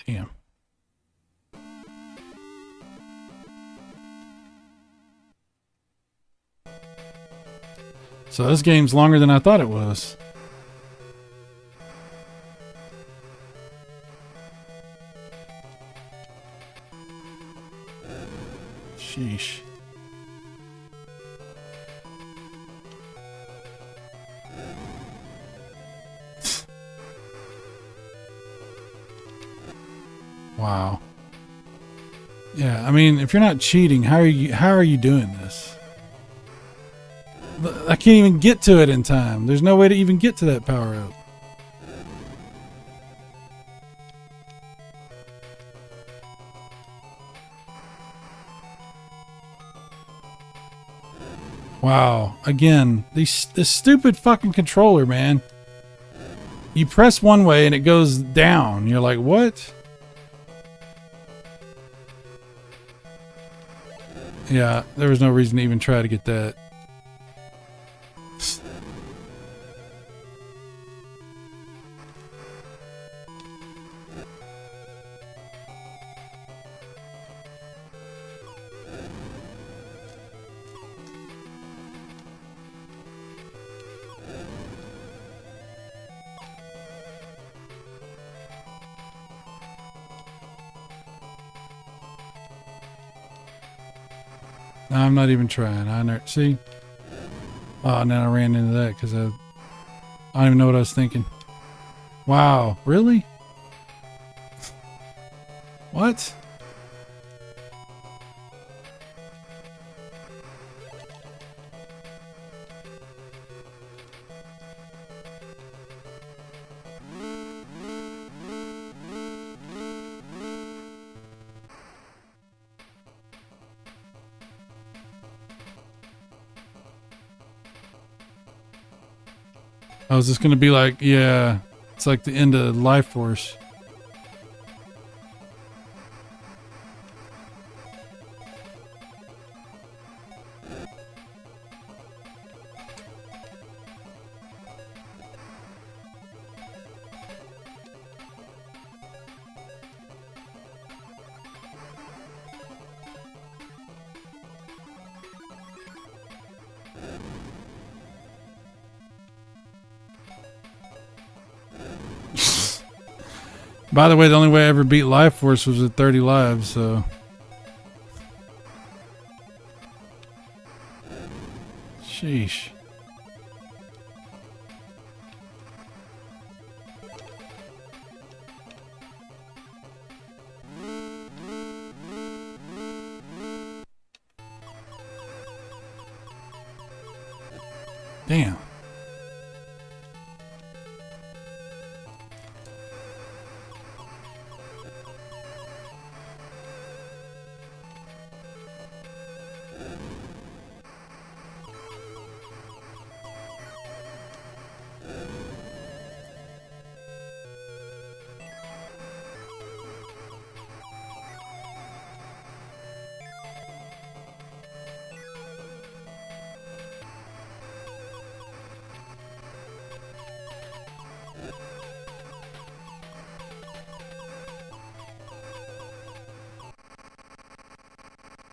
Damn. So this game's longer than I thought it was. Sheesh. Wow. Yeah, I mean, if you're not cheating, how are you doing this? I can't even get to it in time. There's no way to even get to that power up. Wow. Again, this stupid fucking controller, man. You press one way and it goes down. You're like, what? Yeah, there was no reason to even try to get that. No, I'm not even trying. See? Oh, and then I ran into that because I don't even know what I was thinking. Wow, really? What? Oh, is this going to be like, yeah, it's like the end of Life Force. By the way, the only way I ever beat Life Force was at 30 lives, so. Sheesh. Damn.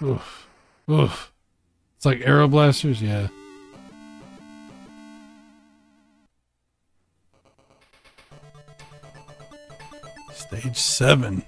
Oof. Oof. It's like arrow blasters, yeah. Stage 7.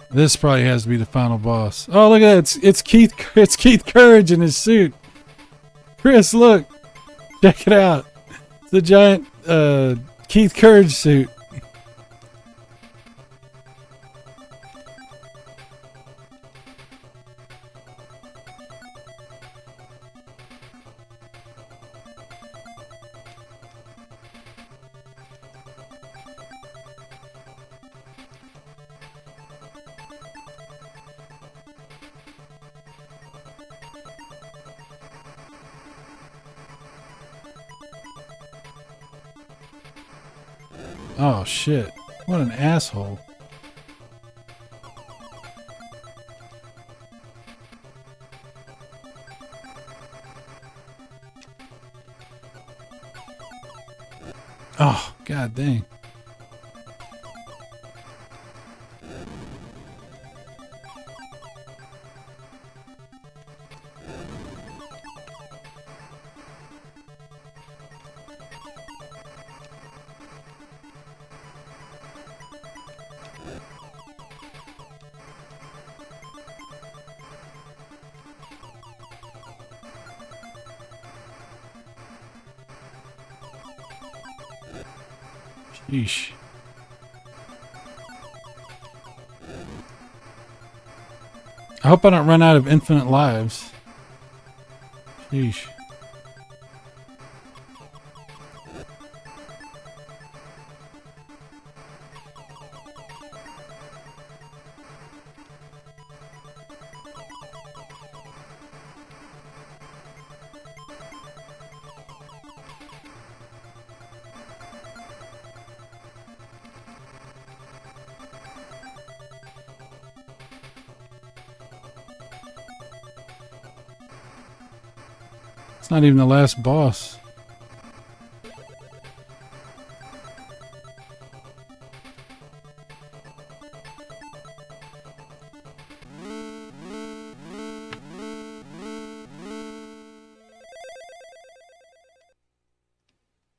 This probably has to be the final boss. Oh, look at that. It's Keith. It's Keith Courage in his suit. Chris, look. Check it out. It's the giant Keith Courage suit. Oh, shit. What an asshole. Oh, god dang. Yeesh. I hope I don't run out of infinite lives. Sheesh. It's not even the last boss.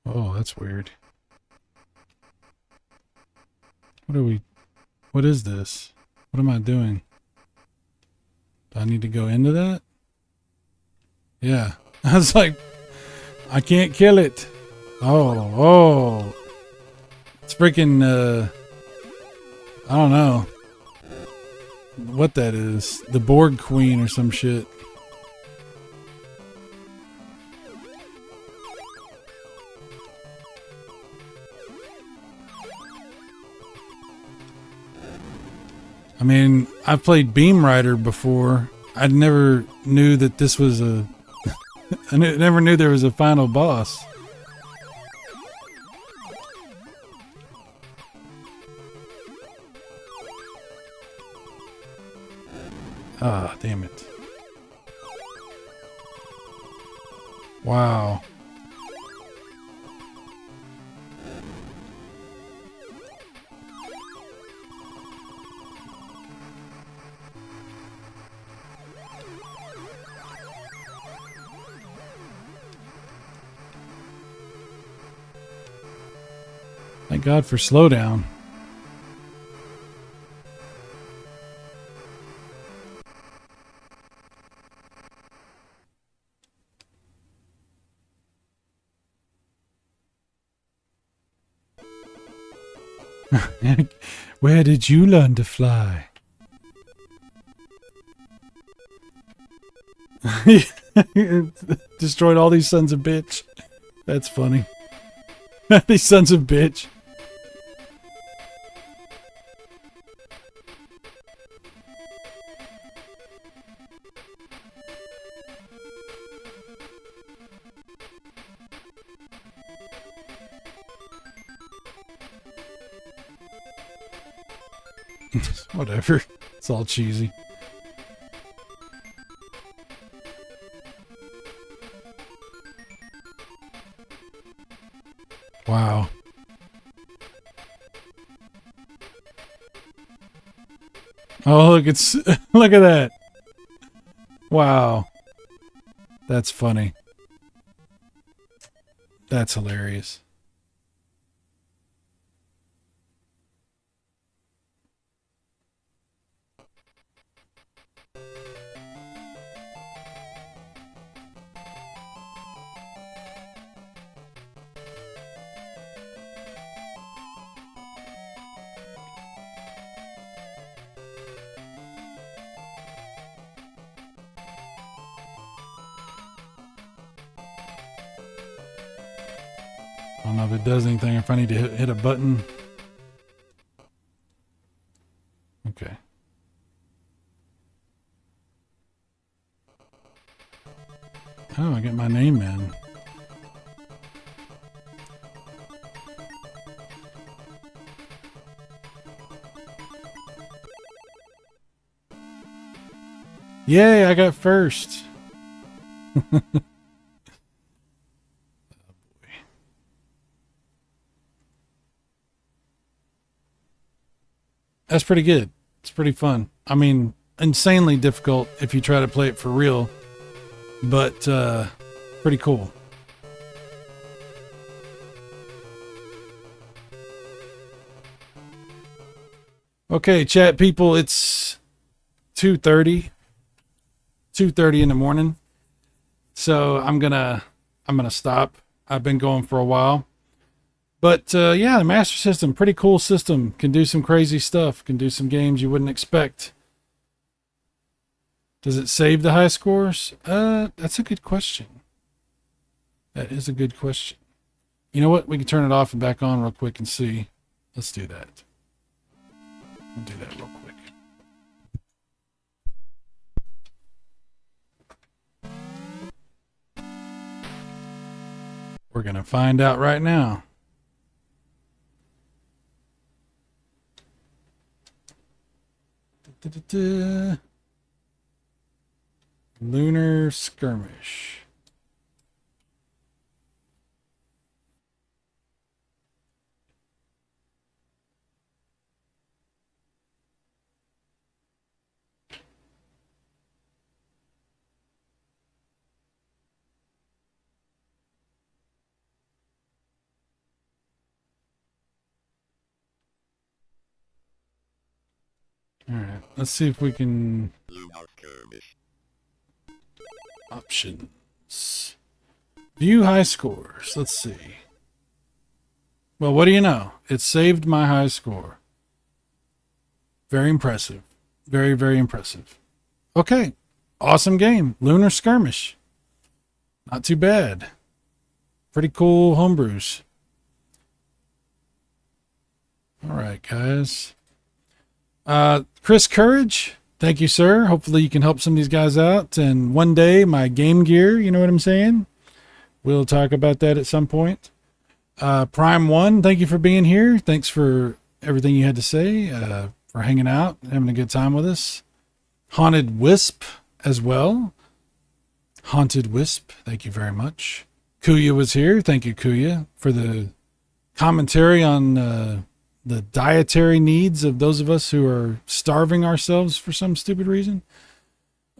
Oh, that's weird. What is this? What am I doing? Do I need to go into that? Yeah. I was like, I can't kill it. Oh. It's freaking, I don't know what that is. The Borg Queen or some shit. I mean, I've played Beam Rider before. I never knew that this was a... I never knew there was a final boss. Ah, damn it. Wow. Thank God for slowdown. Where did you learn to fly? Destroyed all these sons of bitch. That's funny. These sons of bitch. Whatever. It's all cheesy. Wow. Oh, look, it's look at that. Wow. That's funny. That's hilarious. I don't know if it does anything, if I need to hit a button. Okay. Oh, I get my name in. Yay, I got first. That's pretty good. It's pretty fun. I mean, insanely difficult if you try to play it for real, but pretty cool. Okay, chat people, it's 2:30 in the morning. So I'm gonna stop. I've been going for a while. But yeah, the Master System, pretty cool system. Can do some crazy stuff. Can do some games you wouldn't expect. Does it save the high scores? That's a good question. That is a good question. You know what? We can turn it off and back on real quick and see. Let's do that. We'll do that real quick. We're going to find out right now. Lunar Skirmish. All right, let's see if we can. Lunar Options. View high scores. Let's see. Well, what do you know? It saved my high score. Very impressive. Very, very impressive. Okay. Awesome game. Lunar Skirmish. Not too bad. Pretty cool homebrews. All right, guys. Chris Courage. Thank you, sir. Hopefully you can help some of these guys out. And one day, my Game Gear, you know what I'm saying? We'll talk about that at some point. Prime One, thank you for being here. Thanks for everything you had to say, for hanging out, having a good time with us. Haunted Wisp as well. Haunted Wisp, thank you very much. Kuya was here. Thank you, Kuya, for the commentary on the dietary needs of those of us who are starving ourselves for some stupid reason.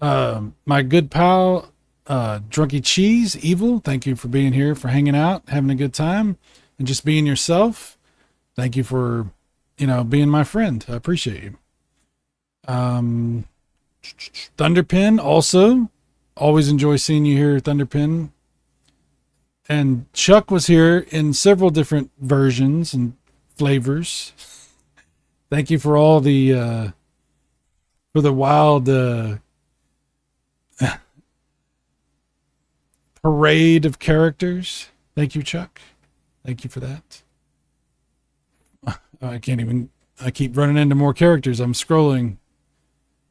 My good pal, Drunky Cheese, Evil, thank you for being here, for hanging out, having a good time, and just being yourself. Thank you for, being my friend. I appreciate you. Thunderpin, also, always enjoy seeing you here, Thunderpin. And Chuck was here in several different versions and flavors. Thank you for all the wild parade of characters. Thank you, Chuck. Thank you for that. I keep running into more characters. I'm scrolling.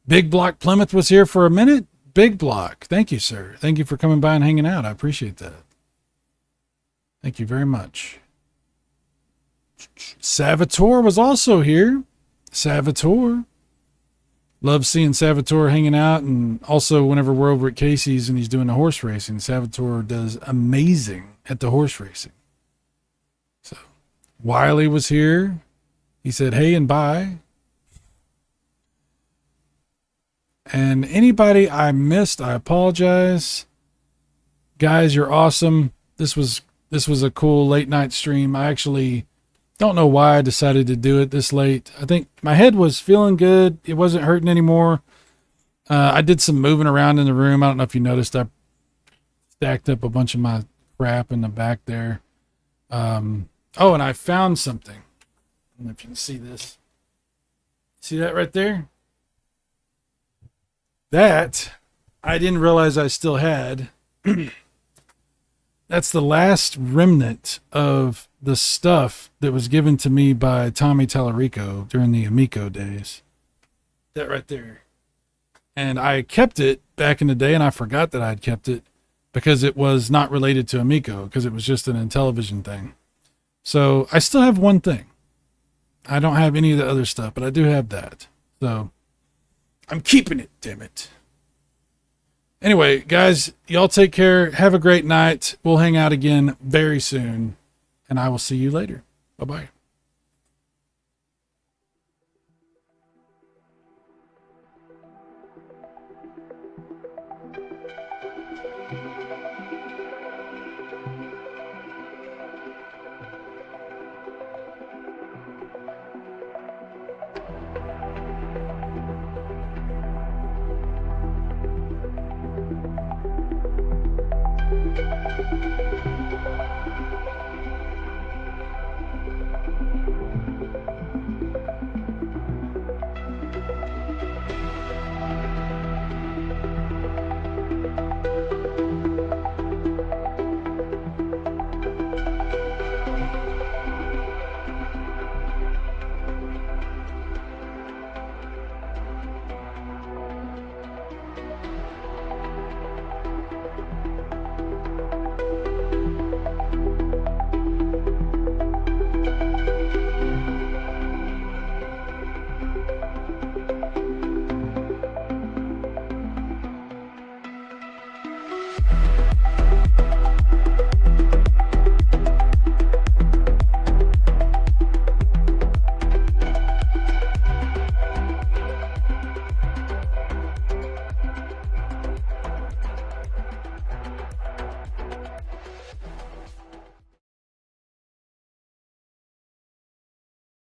Big Block Plymouth was here for a minute. Big Block. Thank you, sir. Thank you for coming by and hanging out. I appreciate that. Thank you very much. Salvatore was also here. Salvatore. Love seeing Salvatore hanging out, and also whenever we're over at Casey's and he's doing the horse racing, Salvatore does amazing at the horse racing. So Wiley was here. He said hey and bye. And anybody I missed, I apologize. Guys, you're awesome. This was a cool late night stream. I actually don't know why I decided to do it this late. I think my head was feeling good. It wasn't hurting anymore. I did some moving around in the room. I don't know if you noticed. I stacked up a bunch of my crap in the back there. And I found something. I don't know if you can see this. See that right there? That I didn't realize I still had. That's the last remnant of the stuff that was given to me by Tommy Tallarico during the Amico days. That right there. And I kept it back in the day, and I forgot that I had kept it because it was not related to Amico, because it was just an Intellivision thing. So I still have one thing. I don't have any of the other stuff, but I do have that. So I'm keeping it, damn it. Anyway, guys, y'all take care. Have a great night. We'll hang out again very soon, and I will see you later. Bye-bye.